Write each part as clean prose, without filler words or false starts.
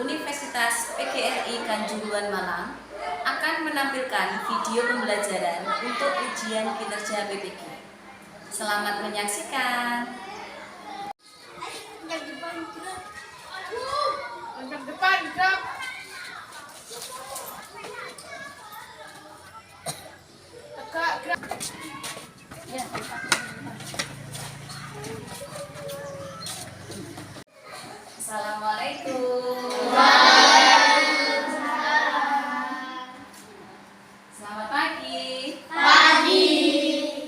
Universitas PGRI Kanjuruhan Malang akan menampilkan video pembelajaran untuk ujian kinerja PPG. Selamat menyaksikan. Assalamualaikum. Selamat pagi. Pagi.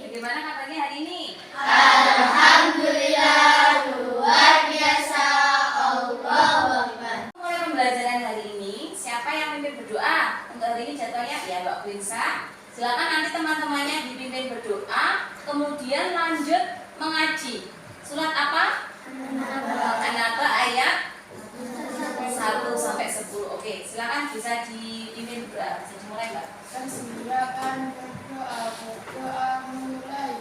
Bagaimana kabarnya hari ini? Alhamdulillah, luar biasa. Allahu Akbar. Mulai pembelajaran hari ini, siapa yang memimpin berdoa? Untuk hari ini jadwalnya ya Mbak Quinsa. Silakan nanti teman-temannya dipimpin berdoa, kemudian lanjut mengaji. Surat apa? An-Naba ayat 1 sampai 10. Oke, silakan bisa dipimpin berdoa. Bisa dimulai, Mbak. Silakan berdoa mulai.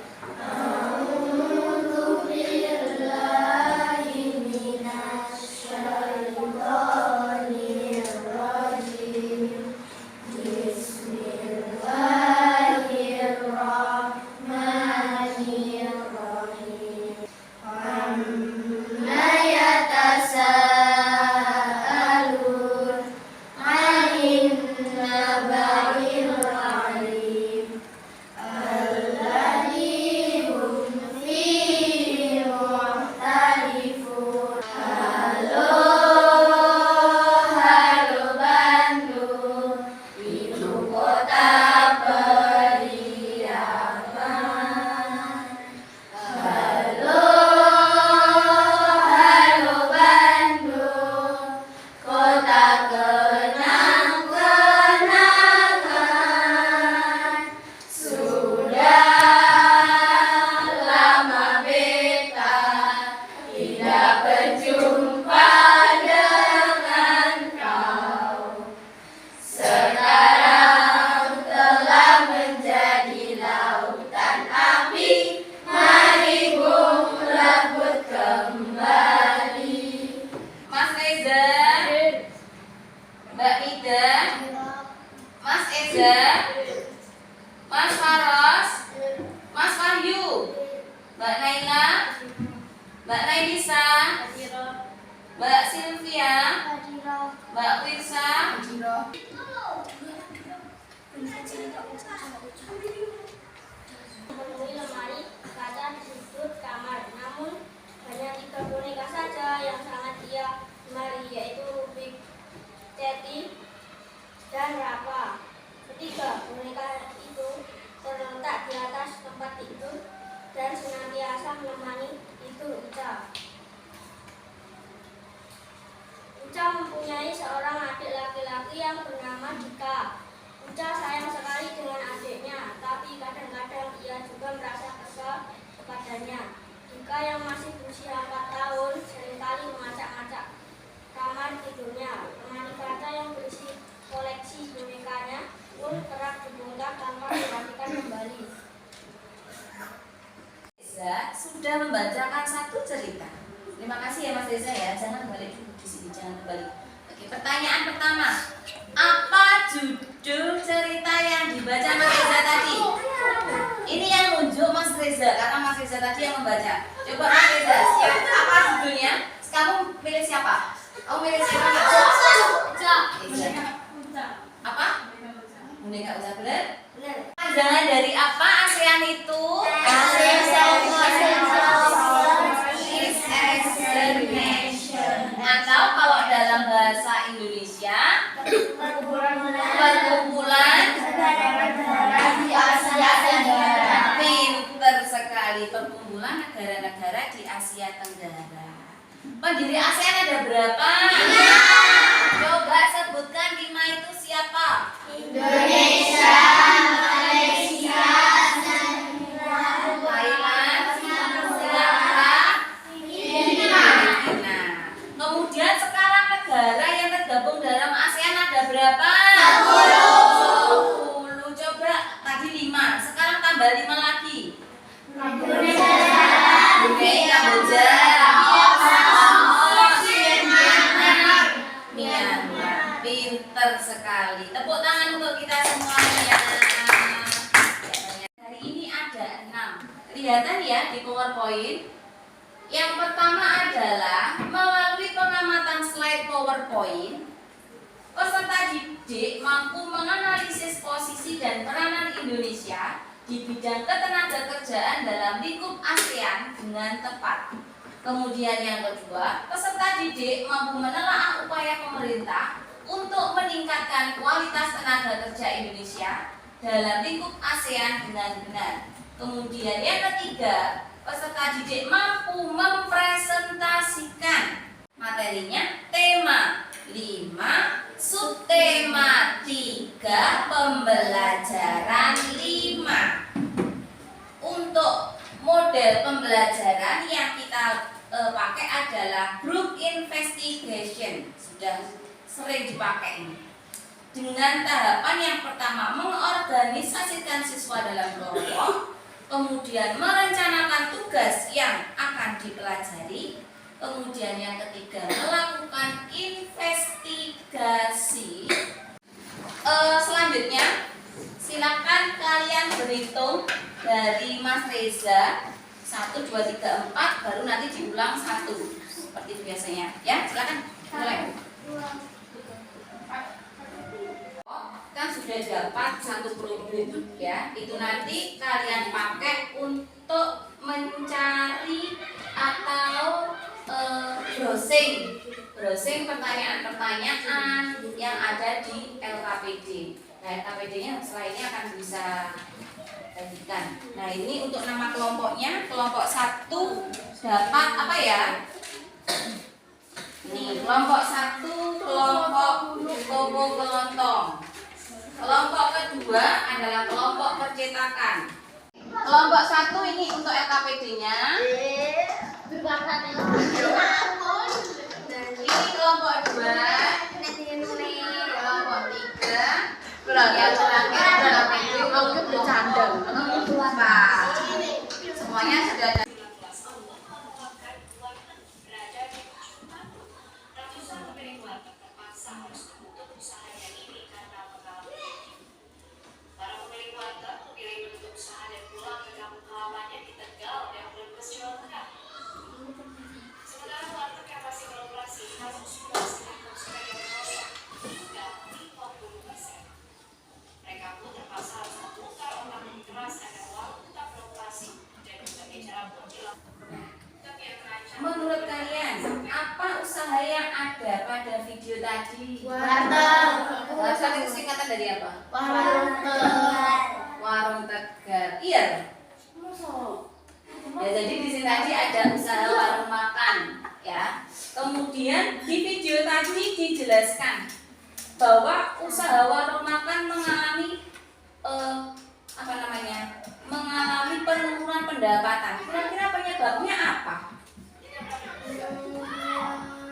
Mas Reza, Mbak Ida, Mas Eza, Mas Faros, Mas Wahyu, Mbak Naila, Mbak Nailisa, Mbak Sylvia, Mbak Wirsa. Memenuhi lemari kaca di sudut kamar. Namun hanya 3 boneka saja yang sangat ia gemari, yaitu Rubik, Ceti, dan Rafa. Ketiga boneka itu terletak di atas tempat tidur dan senantiasa menemani tidur Uca. Uca mempunyai seorang adik laki-laki yang bernama Dika. Uca sayang sekali dengan adiknya, tapi kadang-kadang ia juga merasa kesal kepadanya. Dika yang masih berusia 4 tahun seringkali mengacak-acak kamar tidurnya. Lemari kaca yang berisi koleksi bonekanya pun kerap dibongkar tanpa diperhatikan kembali. Reza sudah membacakan satu cerita. Terima kasih ya Mas Reza ya. Jangan balik dulu di sini, jangan kembali. Oke, pertanyaan pertama. Apa judul cerita yang dibaca Mas Reza tadi? Ini yang nunjuk Mas Reza karena Mas Reza tadi yang membaca. Coba Mas Reza, apa judulnya? Kamu pilih siapa? Kamu pilih siapa? Apa? Boneka Uca, benar? Benar. Panjangan dari apa ASEAN itu? Atau kalau dalam bahasa Indonesia, perkumpulan Di Asia Tenggara. pinter sekali, perkumpulan negara-negara di Asia Tenggara. Pendiri ASEAN ada berapa? Coba sebutkan 5 itu siapa? Indonesia, Malaysia, Thailand, Singapura, Filipina. Kemudian sekarang negara yang tergabung dalam ASEAN ada berapa? 10. Coba tadi 5, sekarang tambah 5 lagi. Brunei, Kamboja, Laos, Vietnam, pinter sekali. Tepuk tangan untuk kita semuanya. Hari ini ada 6. Kelihatan ya di PowerPoint. Yang pertama adalah melalui pengamatan slide PowerPoint, peserta didik mampu menganalisis posisi dan peranan Indonesia di bidang ketenagakerjaan dalam lingkup ASEAN dengan tepat. Kemudian yang kedua, peserta didik mampu menelaah upaya pemerintah untuk meningkatkan kualitas tenaga kerja Indonesia dalam lingkup ASEAN dengan benar. Kemudian yang ketiga, peserta didik mampu mempresentasikan materinya, tema 5, subtema 3, pembelajaran 5. Untuk model pembelajaran yang kita pakai adalah group investigation. Sudah sering dipakai ini. Dengan tahapan yang pertama, mengorganisasikan siswa dalam kelompok, kemudian merencanakan tugas yang akan dipelajari, kemudian yang ketiga melakukan investigasi. Selanjutnya silakan kalian berhitung dari Mas Reza 1, 2, 3, 4, baru nanti diulang 1 seperti biasanya ya. Silakan mulai. Kan sudah dapat 1 problem ya, itu nanti kalian pakai untuk mencari atau browsing pertanyaan-pertanyaan yang ada di LKPD. Nah, LKPD-nya setelah ini akan bisa bagikan. Nah, ini untuk nama kelompoknya, kelompok 1 dapat apa ya? Ini kelompok 1 kelompok toko kelontong. Kelompok kedua adalah kelompok percetakan. Kelompok 1 ini untuk LKPD-nya. Ini kelompok 2. Kelompok 3. Yang terakhir adalah kelompok bercanda. Semuanya sudah ada. Menurut kalian, apa usaha yang ada pada video tadi? Warteg. Warteg itu singkatan dari apa? Warung Tegar. Warung Tegar. Iya. Ya, jadi di sini tadi ada usaha warung makan, ya. Kemudian di video tadi dijelaskan bahwa usaha warung makan mengalami mengalami penurunan pendapatan. Kira-kira penyebabnya apa?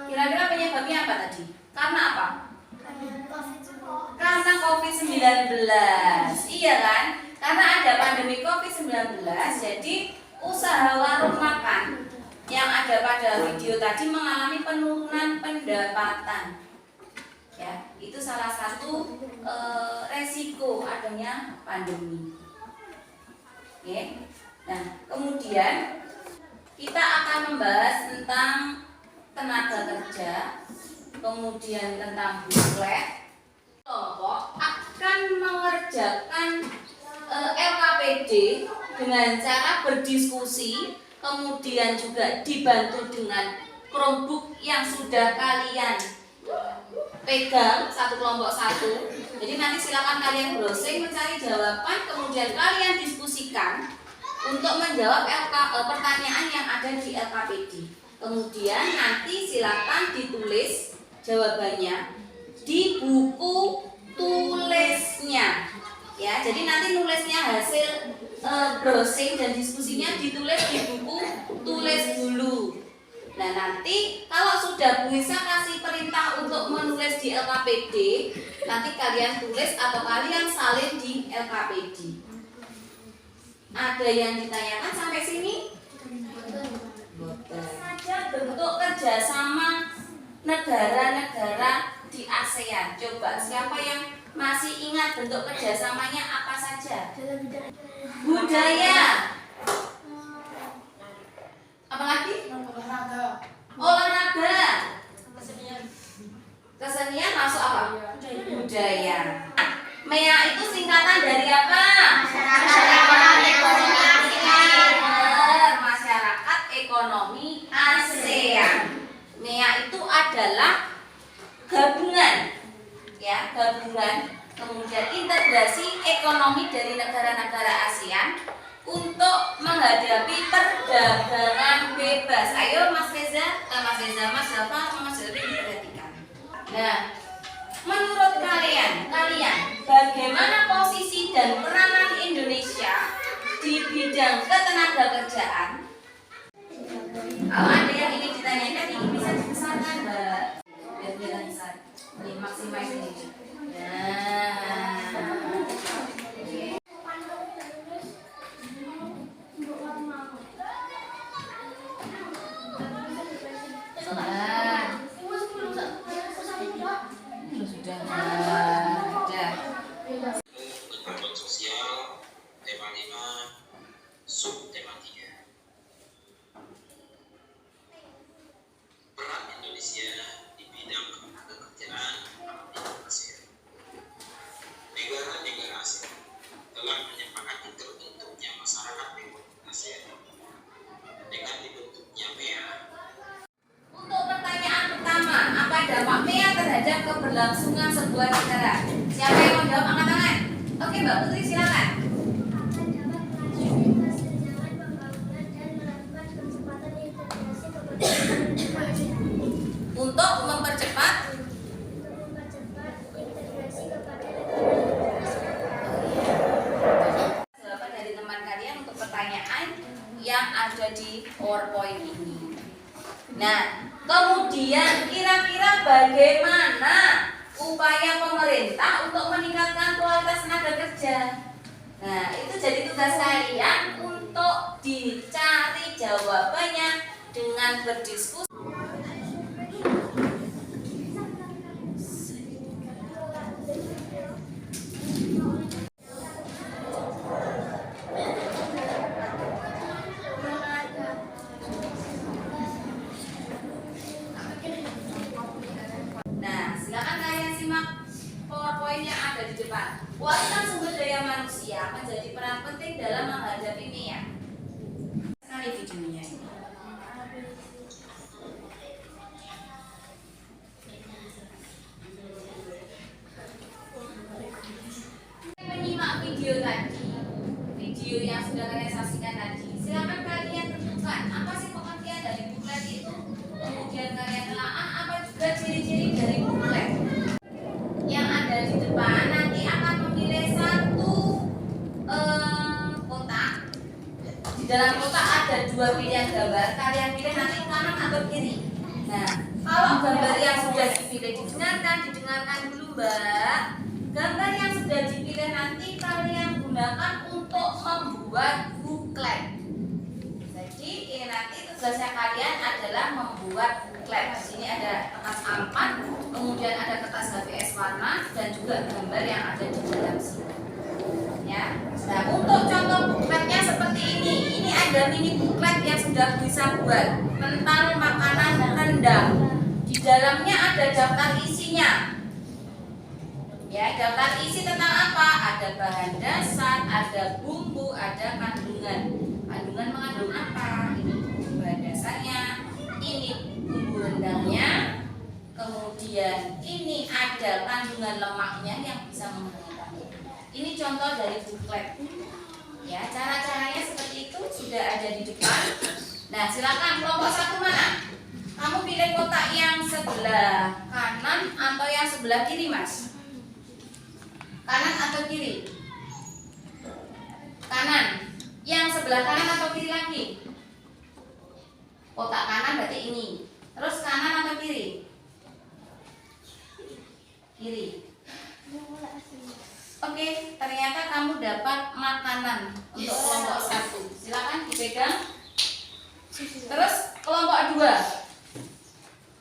Kira-kira penyebabnya apa tadi? Karena apa? Karena COVID-19. Iya kan? Karena ada pandemi COVID-19, jadi usaha warung makan yang ada pada video tadi mengalami penurunan pendapatan. Ya, itu salah satu resiko adanya pandemi. Oke. Nah, kemudian kita akan membahas tentang tenaga kerja, kemudian tentang buklet. Kelompok akan mengerjakan LKPD dengan cara berdiskusi, kemudian juga dibantu dengan Chromebook yang sudah kalian pegang, 1 kelompok 1. Jadi nanti silakan kalian browsing mencari jawaban, kemudian kalian diskusikan untuk menjawab pertanyaan yang ada di LKPD. Kemudian nanti silakan ditulis jawabannya di buku tulisnya. Ya, jadi nanti nulisnya hasil browsing dan diskusinya ditulis di buku tulis dulu. Nah, nanti kalau sudah bisa kasih perintah untuk menulis di LKPD, nanti kalian tulis atau kalian salin di LKPD. Ada yang ditanyakan sampai sini? Saja bentuk kerjasama negara-negara di ASEAN ASEAN. Coba siapa yang masih ingat bentuk kerjasamanya apa saja? Budaya. Apa lagi? Olahraga. Kesenian masuk apa? Budaya. MEA itu singkatan dari apa? Masyarakat Ekonomi ASEAN. Masyarakat Ekonomi ASEAN. MEA itu adalah gabungan, ya, gabungan, kemudian integrasi ekonomi dari negara-negara ASEAN untuk menghadapi perdagangan bebas. Ayo Mas Reza, Mas Zafa, Mas Zalfi diperhatikan. Nah, menurut kalian bagaimana posisi dan peranan Indonesia di bidang ketenagakerjaan? Kalau ada yang ingin ditanyakan, ini bisa dipesankan, Mbak. Biar bisa maksimal ini. Pengetahuan sosial, tema 5, subtema 3. Peran Indonesia di bidang ketenagakerjaan di ASEAN. Negara-negara ASEAN telah menyepakati terbentuknya masyarakat ekonomi ASEAN dengan dibentuknya MEA. Untuk pertanyaan pertama, apa dampak MEA terhadap keberlangsungan sebuah negara? Siapa yang mau jawab angkat tangan? Oke, Mbak Putri silakan. Untuk mempercepat jawaban dari teman kalian untuk pertanyaan yang ada di PowerPoint ini. Nah, kemudian kira-kira bagaimana upaya pemerintah untuk meningkatkan kualitas tenaga kerja? Nah, itu jadi tugas kalian untuk dicari jawabannya dengan berdiskusi. Nah, silakan kalian simak PowerPoint yang ada di depan. Kualitas sumber daya manusia menjadi peran penting dalam menghadapi MEA. Sekali videonya ini. Menyimak video tadi, video yang sudah kalian saksikan tadi. Silakan kalian tentukan apa sih pengertian dari buklet itu. Kemudian kalian telaah apa juga ciri-ciri dari buklet. Yang ada di depan nanti akan memilih satu kotak. Di dalam kotak ada dua pilihan gambar. Kalian pilih nanti kanan atau kiri. Nah, kalau gambar yang sudah dipilih didengarkan dulu, Mbak. Gambar yang sudah dipilih nanti kalian gunakan untuk membuat buklet. Jadi ini nanti tugasnya kalian adalah membuat buklet. Di sini ada kertas A4, kemudian ada kertas HVS warna dan juga gambar yang ada di dalam sini. Ya. Nah, untuk contoh bukletnya seperti ini. Ini ada mini buklet yang sudah bisa buat tentang makanan rendang. Di dalamnya ada daftar isinya. Ya, daftar isi tentang apa? Ada bahan dasar, ada bumbu, ada kandungan. Kandungan mengandung apa? Ini bahan dasarnya, ini bumbu rendangnya, kemudian ini ada kandungan lemaknya yang bisa menghangatkan. Ini contoh dari buklet. Ya, cara-caranya seperti itu sudah ada di depan. Nah, silakan kelompok satu mana? Kamu pilih kotak yang sebelah kanan atau yang sebelah kiri, Mas? Kanan atau kiri? Kanan. Yang sebelah kanan atau kiri lagi? Kotak kanan berarti ini. Terus kanan atau kiri? Kiri. Oke, ternyata kamu dapat makanan untuk kelompok satu. Silakan dipegang. Terus kelompok dua.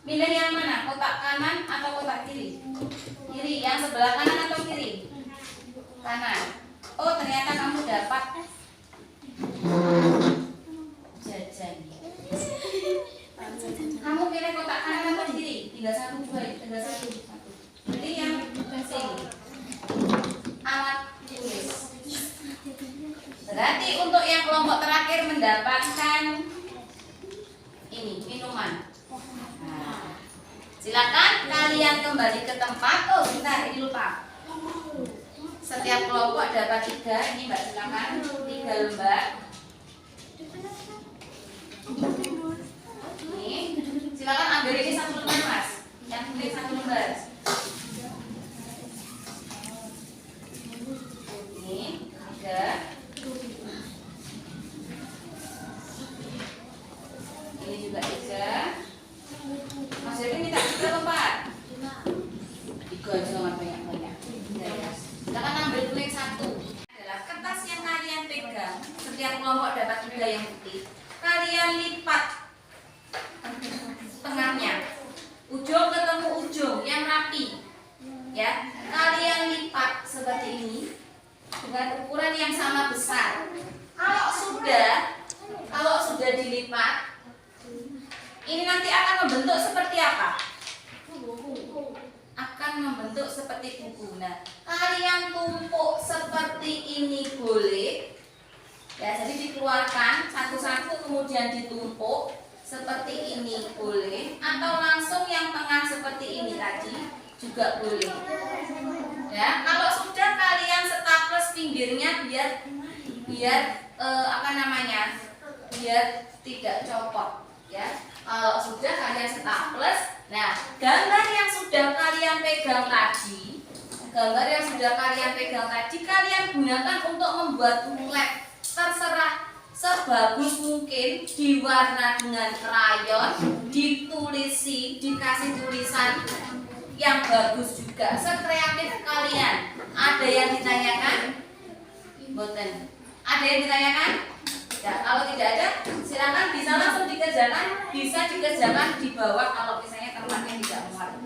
Milih yang mana? Kotak kanan atau kotak kiri? Kiri. Yang sebelah kanan atau kiri? Kanan. Oh, ternyata kamu dapat jajan. Kamu pilih kotak kanan atau kiri? Tinggal satu. Pilih yang sini. Alat tulis. Berarti untuk yang kelompok terakhir mendapatkan ini minuman. Nah, silakan kalian kembali ke tempat. Oh, sebentar, ini lupa. Setiap kelompok dapat 3. Ini Mbak silakan 3 lembar. Ini silakan ambil ini 1 lembar Mas. Yang kulit 1 lembar. Ini 3. Ini juga 3. Mas Dewi minta 3 lembar. 3 aja nggak banyak-banyak. Silakan ambil kulit 1. Adalah kertas yang kalian pegang. Setiap kelompok dapat 3 yang putih. Kalian lipat tengahnya. Ujung ketemu ujung yang rapi. Ya, kalian lipat seperti ini dengan ukuran yang sama besar. Kalau sudah dilipat, ini nanti akan membentuk seperti apa? Akan membentuk seperti buku. Nah, kalian tumpuk seperti ini boleh. Ya, jadi dikeluarkan satu-satu kemudian ditumpuk seperti ini boleh, atau langsung yang tengah seperti ini tadi juga boleh. Ya, kalau sudah kalian staples pinggirnya biar biar tidak copot. Ya, kalau sudah kalian staples, nah gambar yang sudah kalian pegang tadi, kalian gunakan untuk membuat booklet. Terserah sebagus mungkin, diwarna dengan krayon, dikasih tulisan yang bagus juga, sekreatif kalian. Ada yang ditanyakan? Boten. Ada yang ditanyakan? Ya, kalau tidak ada, silakan bisa langsung dikerjakan, bisa dikerjakan di bawah kalau misalnya tempatnya tidak muat.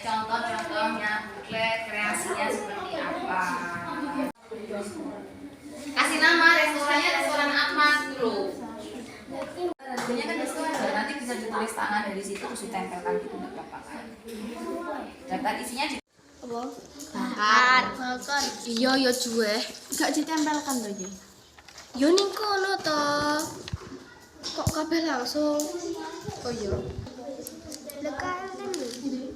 Contoh-contohnya booklet kreasinya seperti apa? Kasih nama restorannya, restoran apa dulu? Harganya kan restoran, nanti bisa ditulis tangan dari situ terus ditempelkan gitu nggak apa-apa kan? Daftar isinya di Bakar. Iya juwe. Gak ditempelkan to iki. Yo ning kono to. Kok kabeh langsung? Oh iya. Lekan kan lho.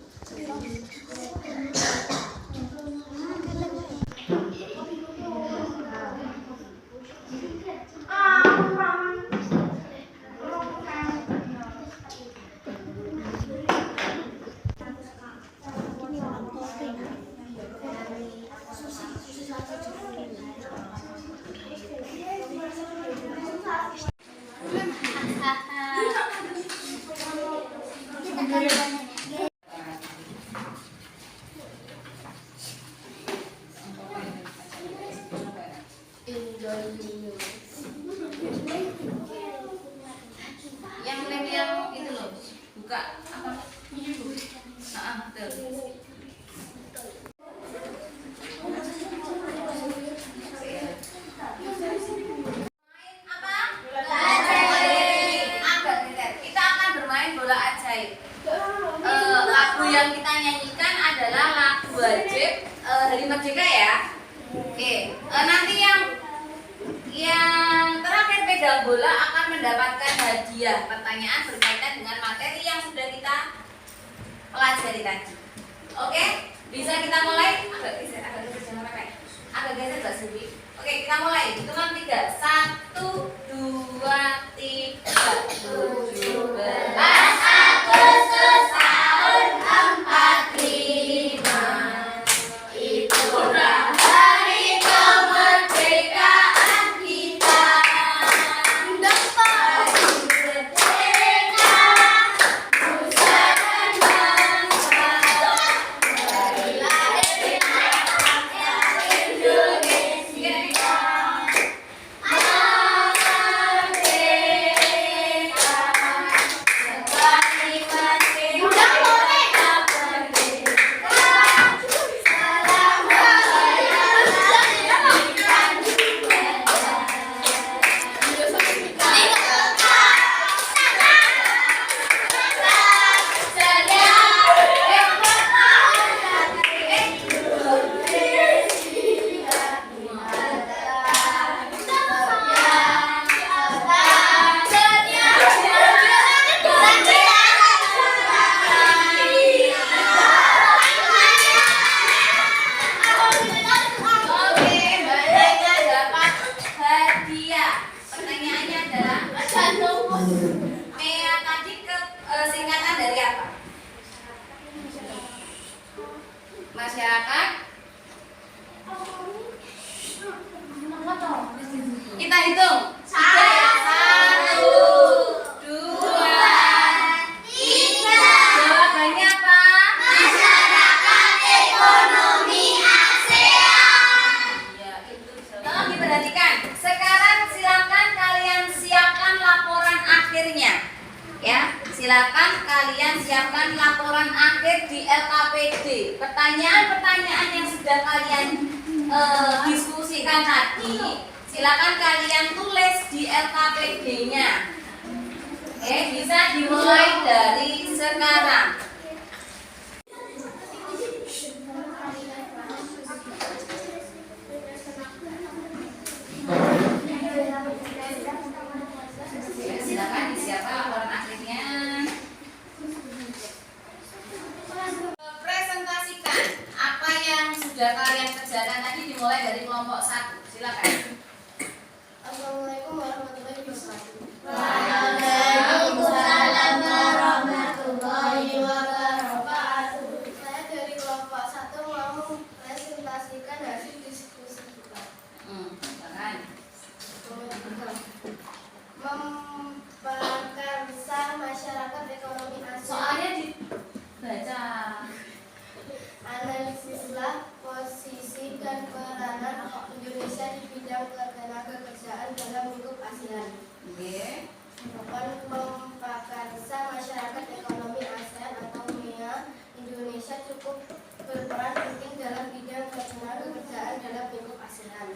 yang lem yang itu loh, buka apa? Betul. Kita akan bermain bola ajaib. Lagu yang kita nyanyikan adalah lagu wajib Hari Merdeka ya. Oke, nanti yang terakhir pegang bola akan mendapatkan hadiah pertanyaan berkaitan dengan materi yang sudah kita pelajari tadi. Oke, bisa kita mulai? Agak geser Mbak Subi. Oke, kita mulai. Hitungan 3. 1, 2, 3. 17 Agustus tahun 45. Itulah hari kemerdekaan kita. Hari merdeka, nusa dan bangsa. Dari lahir rakyat Indonesia. silakan kalian siapkan laporan akhir di LKPD. Pertanyaan-pertanyaan yang sudah kalian diskusikan tadi, silakan kalian tulis di LKPD-nya. Oke, bisa dimulai dari sekarang. Silakan disiapkan laporan akhirnya. Presentasikan apa yang sudah kalian kerjakan tadi, dimulai dari kelompok 1. Silakan. Assalamualaikum warahmatullahi wabarakatuh. Waalaikumsalam warahmatullahi wabarakatuh. Saya dari kelompok 1 mau presentasikan hasil diskusi kita. Silakan. Memperkarsa masyarakat ekonomi ASEAN. Soalnya dibaca. Analisislah posisi dan peranan Indonesia di bidang ketenagakerjaan dalam lingkup ASEAN. Oke. Memperkarsa masyarakat ekonomi ASEAN atau MEA, Indonesia cukup berperan penting dalam bidang ketenagakerjaan dalam lingkup ASEAN.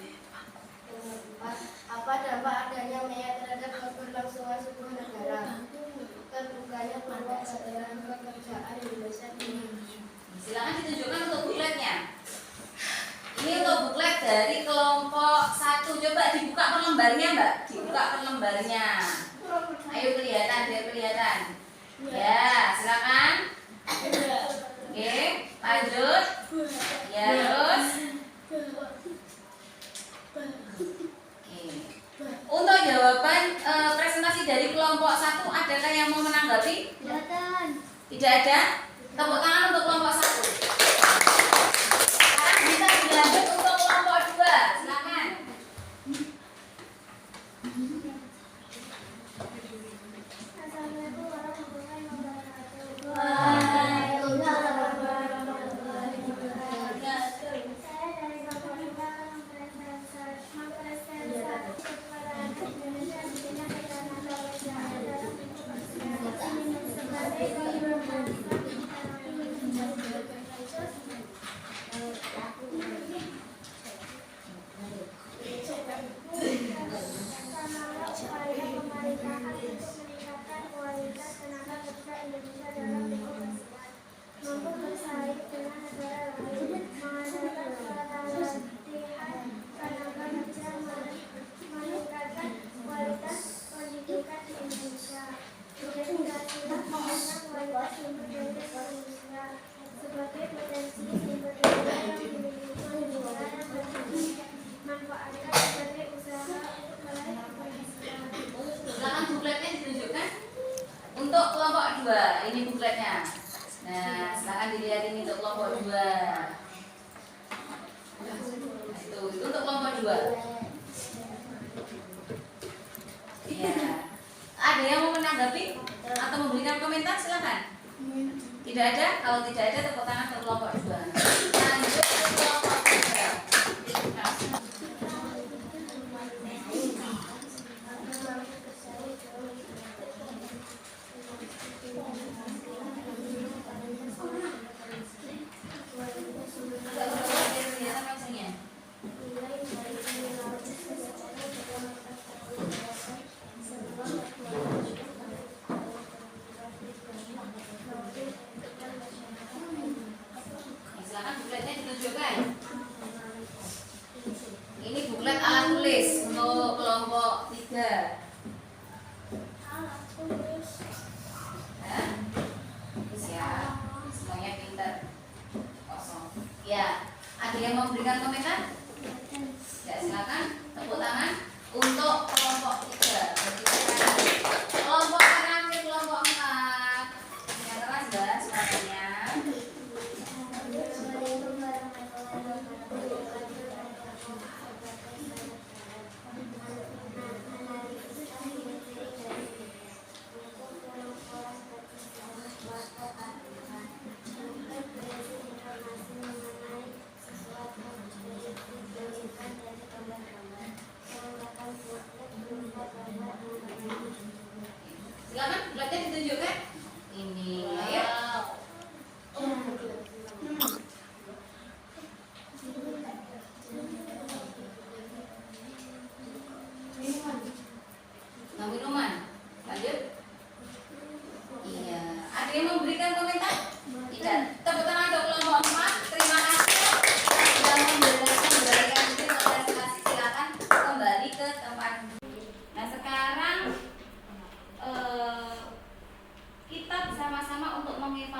Yang keempat, apa dampak adanya MEA terhadap keberlangsungan sebuah negara? Terbukanya peluang ketenagakerjaan Indonesia di Silakan ditunjukkan untuk bukletnya. Ini untuk buklet dari kelompok 1. Coba dibuka per lembarnya, Mbak. Dibuka per lembarnya. Ayo kelihatan, biar kelihatan. Ya, silakan. Oke, lanjut. Ya, terus. Oke. Untuk jawaban presentasi dari kelompok 1, adakah yang mau menanggapi? Tidak ada? Tepuk tangan untuk kelompok 1. Sekarang bisa dilanjut untuk kelompok 2. Silakan. Assalamualaikum warahmatullahi wabarakatuh. Waalaikumsalam warahmatullahi wabarakatuh. Saya dari kelompok 2 mempresentasikan peran Indonesia di bidang ketenagakerjaan dalam lingkup ASEAN sebagai gabungan upaya pemerintahan untuk meningkatkan kualitas tenaga kerja Indonesia dalam lingkup ASEAN, mampu bersaing dengan negara lain, mengandalkan pelatihan tenaga kerja, meningkatkan kualitas pendidikan di Indonesia, mengintegrasikan tentang kualitas sumber daya Indonesia sebagai potensi sumber daya yang dimiliki Indonesia yang manfaatkan sebagai usaha untuk meraih keberhasilan. Silakan bukletnya ditunjukkan. Untuk kelompok 2, ini bukletnya. Nah, silakan dilihat ini untuk kelompok 2. Itu untuk kelompok 2. Ya. Ada yang mau menanggapi atau memberikan komentar? Silakan. Tidak ada? Kalau tidak ada, tepuk tangan ke kelompok 2. Lanjut ke kelompok 3. Silakan bukletnya ditunjukkan. Ini buklet alat tulis untuk kelompok 3. Siap, semuanya pintar. Kosong. Ya, ada yang mau memberikan komentar? Ya, silakan tepuk tangan untuk kelompok 3. Kelompok terakhir, kelompok 4. Yang keras ya suaranya.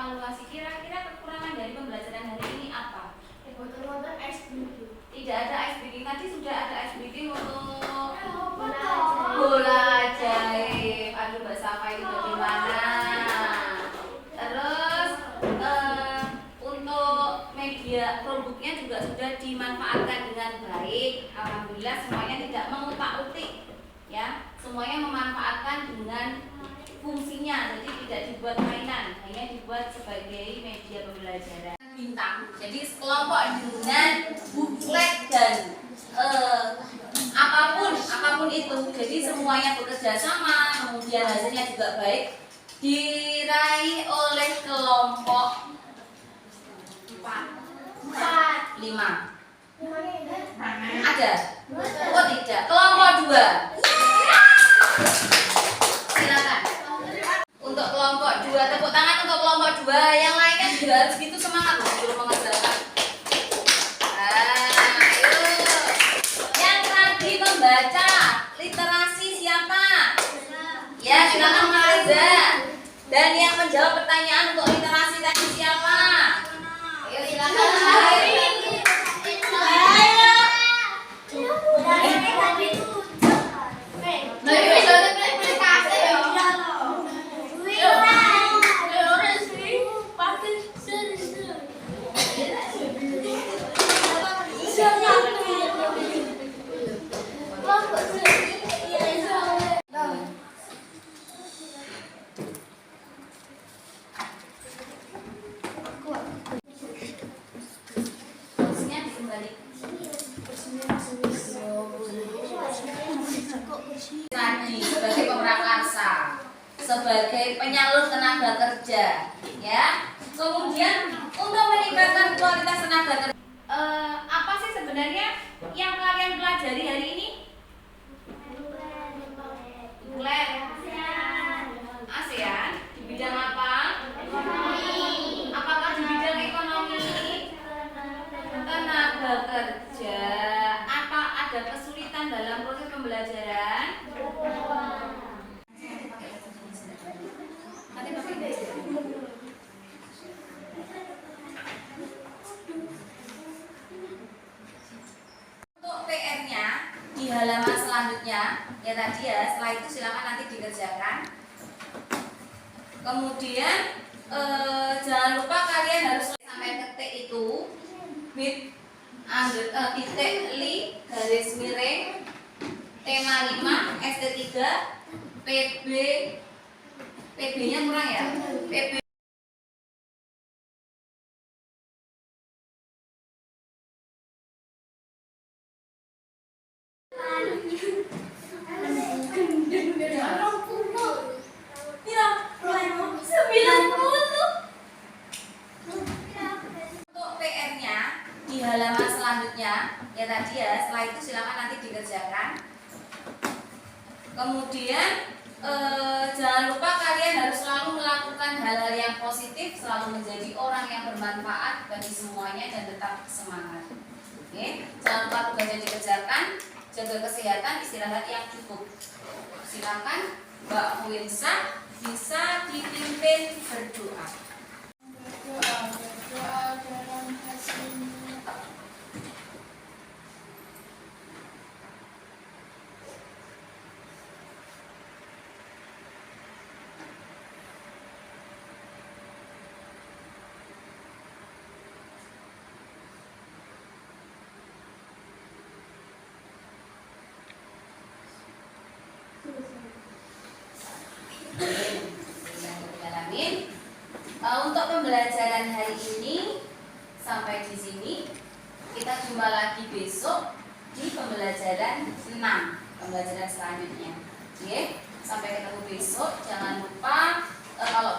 evaluasi. Kira-kira kekurangan dari pembelajaran hari ini apa? Tidak ada ice breaking. Tadi sudah ada ice breaking untuk bola ajaib. Aduh, Mbak Safa itu bagaimana? Terus untuk media Chromebooknya juga sudah dimanfaatkan dengan baik. Alhamdulillah semuanya tidak mengutak-utik, ya. Semuanya memanfaatkan dengan fungsinya, jadi tidak dibuat mainan, hanya dibuat sebagai media pembelajaran. Bintang, jadi kelompok dengan buklet dan apapun itu, jadi semuanya bekerja sama, kemudian hasilnya juga baik, diraih oleh kelompok 5. Ada? Oh tidak. Kelompok 2. Silakan. Untuk kelompok 2, tepuk tangan untuk kelompok 2. Yang lainnya juga harus gitu semangat loh, suruh mengerjakan. Ayo. Yang tadi membaca literasi siapa? Ya, silakan Mariza. Dan yang menjawab pertanyaan untuk literasi tadi siapa? Ayo silakan. Tadi sebagai pemrakarsa, sebagai penyalur tenaga kerja, ya. Kemudian untuk meningkatkan kualitas tenaga kerja, apa sih sebenarnya yang kalian pelajari hari ini? Buklet ASEAN di bidang apa? Apakah di bidang ekonomi? Tenaga kerja. Apa ada kesulitan dalam proses pembelajaran? Untuk PR-nya di halaman selanjutnya, ya tadi ya, setelah itu silakan nanti dikerjakan. Kemudian jangan lupa kalian harus sampai ketik itu bit titik li garis miring tema 5 ST3 PB nya kurang ya, PB halaman selanjutnya, ya tadi ya, setelah itu silakan nanti dikerjakan. Kemudian jangan lupa kalian harus selalu melakukan hal-hal yang positif, selalu menjadi orang yang bermanfaat bagi semuanya dan tetap semangat. Oke, jangan lupa tugasnya dikerjakan, jaga kesehatan, istirahat yang cukup. Silakan Mbak Winsa bisa dipimpin berdoa. Untuk pembelajaran hari ini sampai di sini, kita jumpa lagi besok di pembelajaran 6, pembelajaran selanjutnya. Oke, sampai ketemu besok. Jangan lupa kalau